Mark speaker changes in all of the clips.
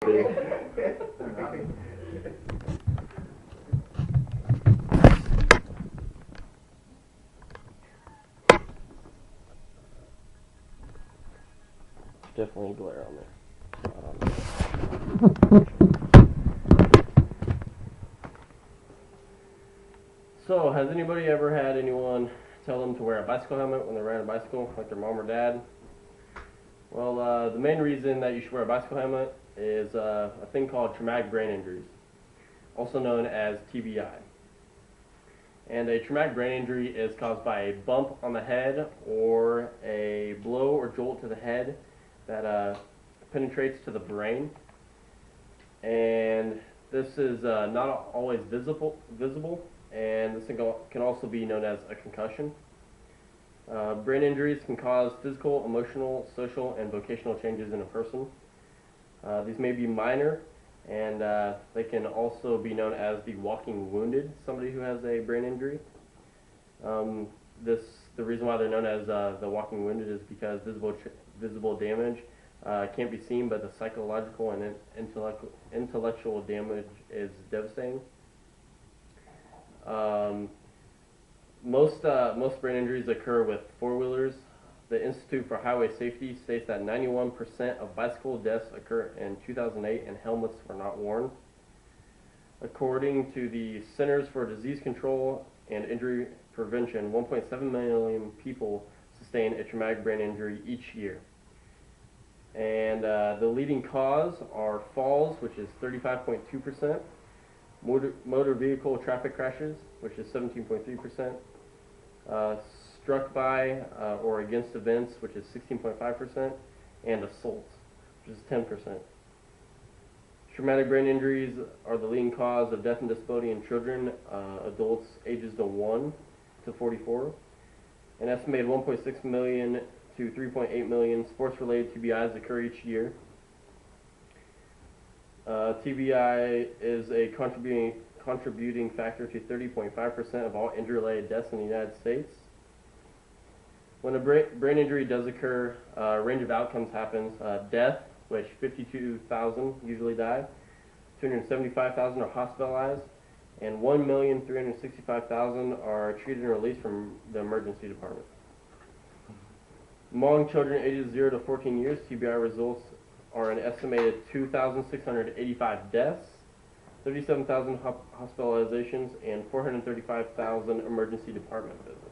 Speaker 1: Definitely glare on there. So, has anybody ever had anyone tell them to wear a bicycle helmet when they're riding a bicycle, like their mom or dad? Well, the main reason that you should wear a bicycle helmet is a thing called traumatic brain injuries, also known as TBI. And a traumatic brain injury is caused by a bump on the head or a blow or jolt to the head that penetrates to the brain. And this is not always visible, and this can also be known as a concussion. Brain injuries can cause physical, emotional, social, and vocational changes in a person. These may be minor, and they can also be known as the walking wounded, somebody who has a brain injury. The reason why they're known as the walking wounded is because visible damage can't be seen, but the psychological and intellectual damage is devastating. Most brain injuries occur with four-wheelers. The Institute for Highway Safety states that 91% of bicycle deaths occur in 2008 and helmets were not worn. According to the Centers for Disease Control and Injury Prevention, 1.7 million people sustain a traumatic brain injury each year. And the leading cause are falls, which is 35.2%, motor vehicle traffic crashes, which is 17.3%, struck by or against events, which is 16.5%, and assaults, which is 10%. Traumatic brain injuries are the leading cause of death and disability in children, adults ages 1 to 44. An estimated 1.6 million to 3.8 million sports-related TBIs occur each year. TBI is a contributing factor to 30.5% of all injury-related deaths in the United States. When a brain injury does occur, a range of outcomes happens. Death, which 52,000 usually die, 275,000 are hospitalized, and 1,365,000 are treated and released from the emergency department. Among children ages 0 to 14 years, TBI results are an estimated 2,685 deaths, 37,000 hospitalizations, and 435,000 emergency department visits.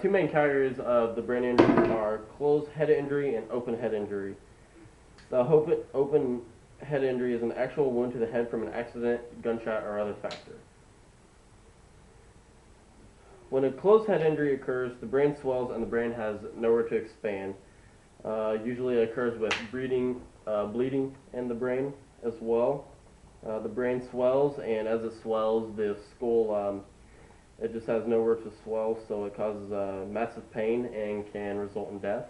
Speaker 1: Two main categories of the brain injuries are closed head injury and open head injury. The open head injury is an actual wound to the head from an accident, gunshot, or other factor. When a closed head injury occurs, the brain swells and the brain has nowhere to expand. Usually it occurs with bleeding in the brain as well. The brain swells, and as it swells, the skull it just has nowhere to swell, so it causes massive pain and can result in death.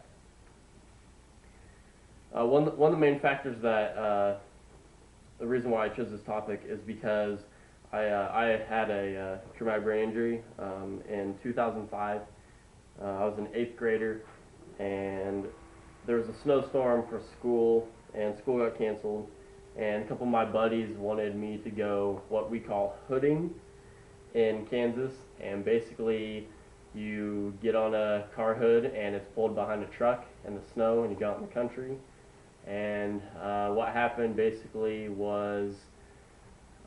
Speaker 1: One of the main factors that the reason why I chose this topic is because I had a traumatic brain injury in 2005. I was an 8th grader, and there was a snowstorm for school, and school got canceled, and a couple of my buddies wanted me to go what we call hooding in Kansas, and basically you get on a car hood and it's pulled behind a truck in the snow and you go out in the country. And what happened basically was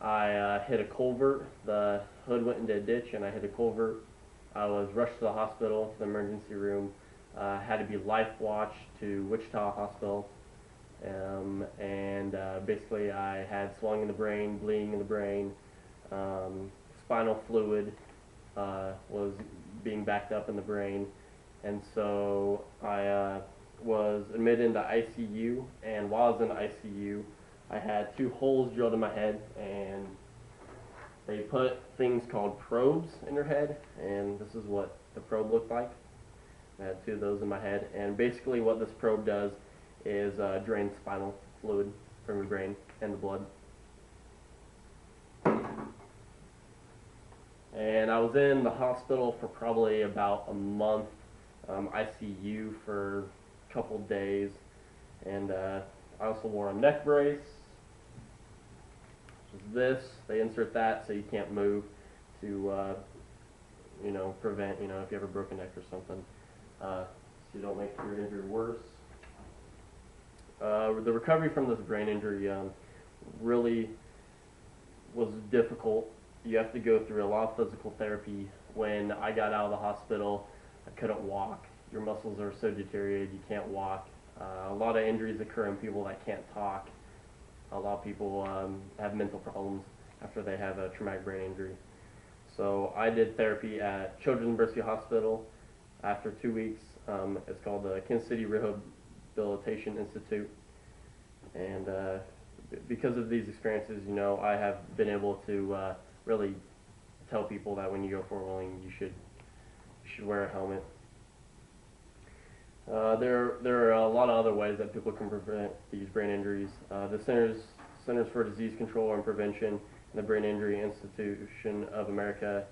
Speaker 1: I hit a culvert. The hood went into a ditch and I hit a culvert. I was rushed to the hospital, to the emergency room. Had to be life watched to Wichita Hospital. Basically I had swelling in the brain, bleeding in the brain, spinal fluid was being backed up in the brain, and so I was admitted into ICU, and while I was in ICU I had 2 holes drilled in my head, and they put things called probes in your head, and this is what the probe looked like. I had 2 of those in my head, and basically what this probe does is drain spinal fluid from your brain and the blood. And I was in the hospital for probably about a month, ICU for a couple days, and I also wore a neck brace, which is this. They insert that so you can't move to, prevent, if you have a broken neck or something, so you don't make your injury worse. The recovery from this brain injury really was difficult. You have to go through a lot of physical therapy. When I got out of the hospital, I couldn't walk. Your muscles are so deteriorated you can't walk. A lot of injuries occur in people that can't talk. A lot of people have mental problems after they have a traumatic brain injury. So I did therapy at Children's University Hospital after 2 weeks. It's called the Kansas City Rehabilitation Institute. And because of these experiences, I have been able to really tell people that when you go four-wheeling, you should wear a helmet. There are a lot of other ways that people can prevent these brain injuries. The Centers for Disease Control and Prevention and the Brain Injury Institution of America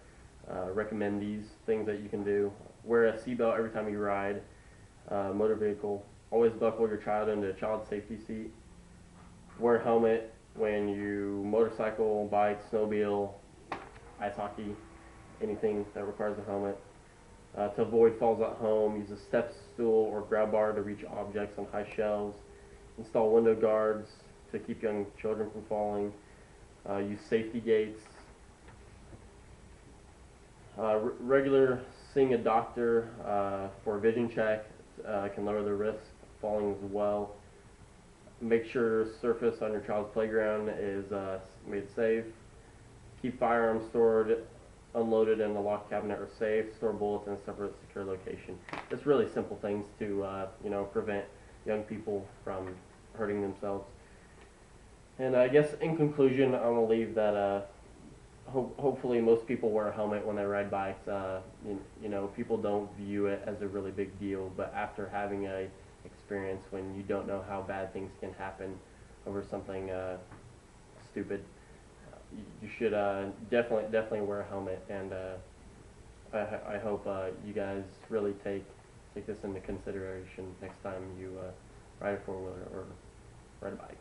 Speaker 1: recommend these things that you can do. Wear a seatbelt every time you ride a motor vehicle. Always buckle your child into a child safety seat. Wear a helmet when you motorcycle, bike, snowmobile, ice hockey, anything that requires a helmet. To avoid falls at home, use a step stool or grab bar to reach objects on high shelves. Install window guards to keep young children from falling. Use safety gates. Regular seeing a doctor for a vision check can lower the risk of falling as well. Make sure surface on your child's playground is made safe. Keep firearms stored unloaded in a locked cabinet or safe. Store bullets in a separate secure location. It's really simple things to prevent young people from hurting themselves. And I guess in conclusion, I'm gonna leave that hopefully most people wear a helmet when they ride bikes. People don't view it as a really big deal, but after having a experience when you don't know how bad things can happen over something stupid, you should definitely wear a helmet. And I hope you guys really take this into consideration next time you ride a four-wheeler or ride a bike.